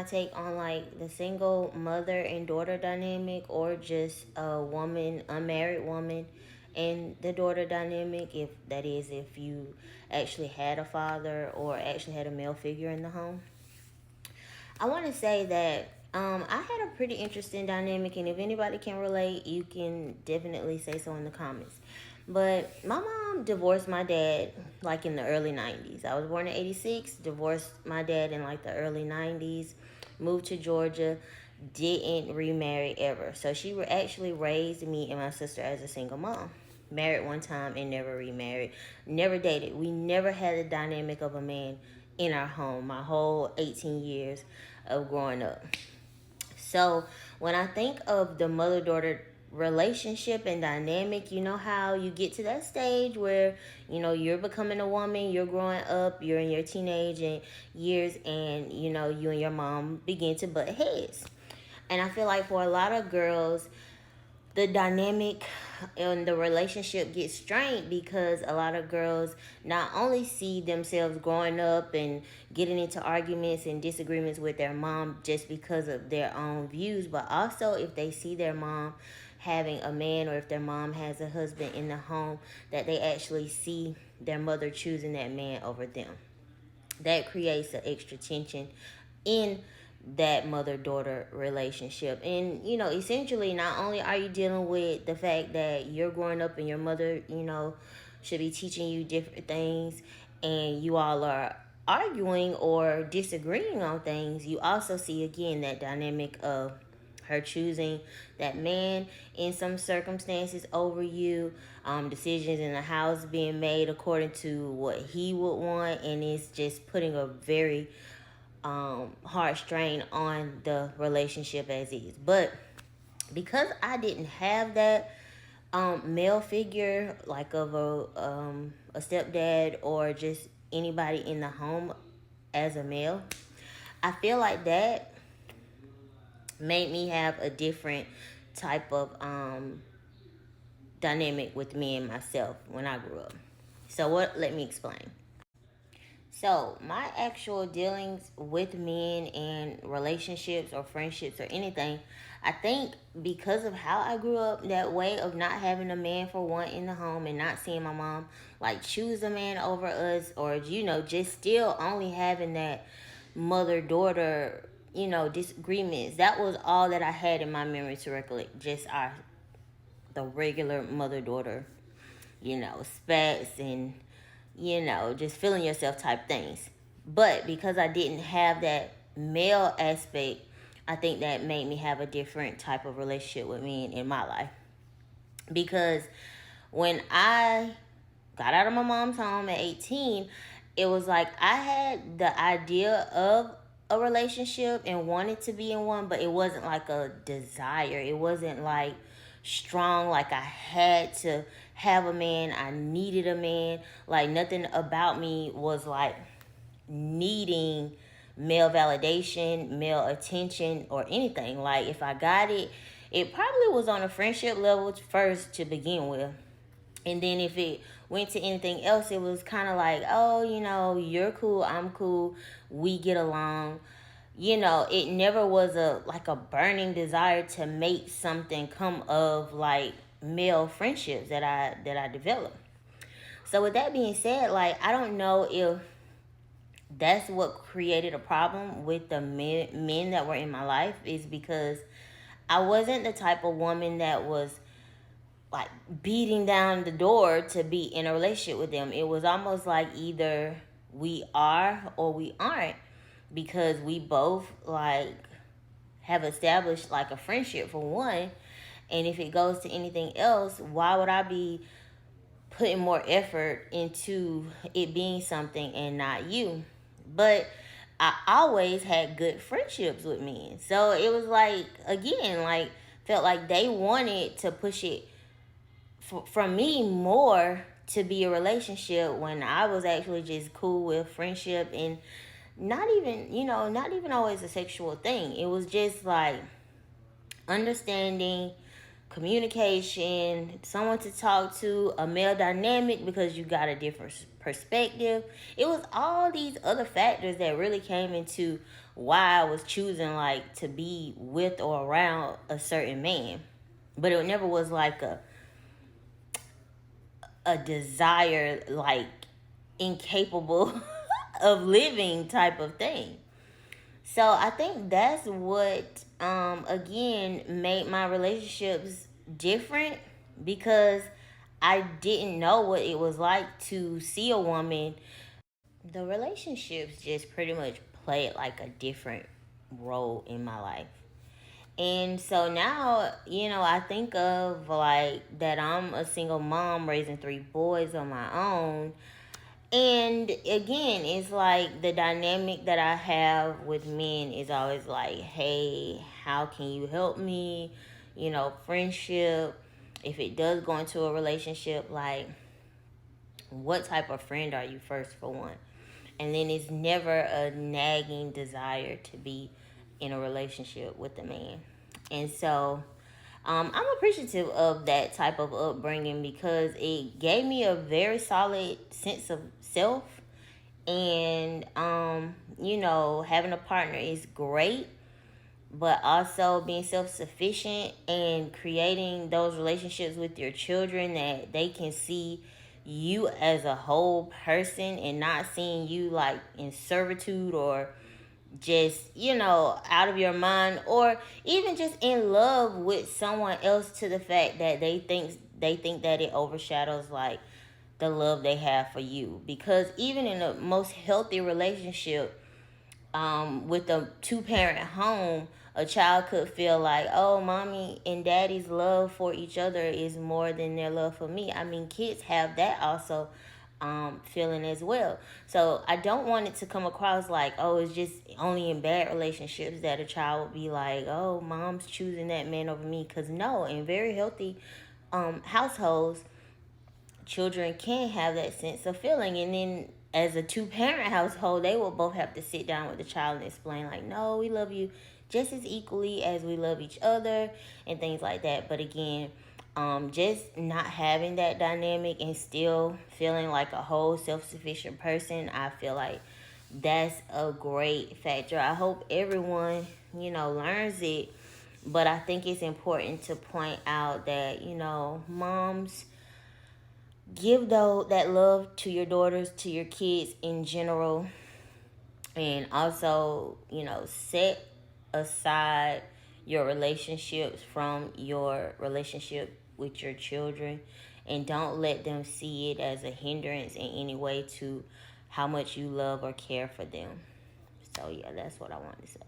my take on like the single mother and daughter dynamic, or just a woman, unmarried woman, and the daughter dynamic. If that is, if you actually had a father or actually had a male figure in the home. I want to say that I had a pretty interesting dynamic, and if anybody can relate, you can definitely say so in the comments. But my mom divorced my dad like in the early 90s. I was born in 86, divorced my dad in like the early 90s, moved to Georgia, didn't remarry ever. So she actually raised me and my sister as a single mom. Married one time and never remarried. Never dated. We never had the dynamic of a man in our home my whole 18 years of growing up. So when I think of the mother daughter relationship and dynamic, you know how you get to that stage where you're becoming a woman, you're growing up, you're in your teenage and years, and you and your mom begin to butt heads. And I feel like for a lot of girls, the dynamic and the relationship gets strained because a lot of girls not only see themselves growing up and getting into arguments and disagreements with their mom just because of their own views, but also if they see their mom having a man, or if their mom has a husband in the home, that they actually see their mother choosing that man over them. That creates an extra tension in that mother daughter relationship. And essentially, not only are you dealing with the fact that you're growing up and your mother should be teaching you different things, and you all are arguing or disagreeing on things, you also see again that dynamic of her choosing that man in some circumstances over you, decisions in the house being made according to what he would want, and it's just putting a very hard strain on the relationship as is. But because I didn't have that male figure, like of a stepdad or just anybody in the home as a male, I feel like that made me have a different type of dynamic with me and myself when I grew up. So what? Let me explain. So, my actual dealings with men and relationships or friendships or anything, I think because of how I grew up, that way of not having a man for one in the home and not seeing my mom like choose a man over us, or just still only having that mother daughter, disagreements. That was all that I had in my memory to recollect. Just the regular mother daughter, spats and just feeling yourself type things. But because I didn't have that male aspect, I think that made me have a different type of relationship with men in my life. Because when I got out of my mom's home at 18, it was like I had the idea of a relationship and wanted to be in one, but it wasn't like a desire. It wasn't like strong, like I had to have a man, I needed a man. Like nothing about me was like needing male validation, male attention, or anything. Like if I got it, it probably was on a friendship level first to begin with. And then if it went to anything else, it was kind of like, oh, you're cool, I'm cool, we get along. It never was a burning desire to make something come of like male friendships that I developed. So with that being said, like I don't know if that's what created a problem with the men that were in my life, is because I wasn't the type of woman that was like beating down the door to be in a relationship with them. It was almost like either we are or we aren't, because we both like have established like a friendship for one. And if it goes to anything else, why would I be putting more effort into it being something and not you? But I always had good friendships with men. So it was like, again, like felt like they wanted to push it from me more to be a relationship, when I was actually just cool with friendship, and not even always a sexual thing. It was just like understanding, communication, someone to talk to, a male dynamic because you got a different perspective. It was all these other factors that really came into why I was choosing like to be with or around a certain man. But it never was like a desire, like incapable of living type of thing. So I think that's what again made my relationships different, because I didn't know what it was like to see a woman. The relationships just pretty much played like a different role in my life. And so now, I think of like that I'm a single mom raising three boys on my own. And again, it's like the dynamic that I have with men is always like, hey, how can you help me? Friendship. If it does go into a relationship, like, what type of friend are you first, for one? And then it's never a nagging desire to be in a relationship with a man. And so I'm appreciative of that type of upbringing because it gave me a very solid sense of self. And, having a partner is great, but also being self sufficient and creating those relationships with your children that they can see you as a whole person and not seeing you like in servitude or just out of your mind, or even just in love with someone else to the fact that they think that it overshadows like the love they have for you. Because even in the most healthy relationship, with a two-parent home, a child could feel like, oh, mommy and daddy's love for each other is more than their love for me. I mean, kids have that also, feeling as well. So I don't want it to come across like, oh, it's just only in bad relationships that a child would be like, oh, mom's choosing that man over me. Because no, in very healthy households, children can have that sense of feeling. And then as a two-parent household, they will both have to sit down with the child and explain like, no, we love you just as equally as we love each other, and things like that. But again, just not having that dynamic and still feeling like a whole self-sufficient person, I feel like that's a great factor. I hope everyone learns it. But I think it's important to point out that moms, give though that love to your daughters, to your kids in general. And also set aside your relationships from your relationship with your children, and don't let them see it as a hindrance in any way to how much you love or care for them. So yeah, that's what I wanted to say.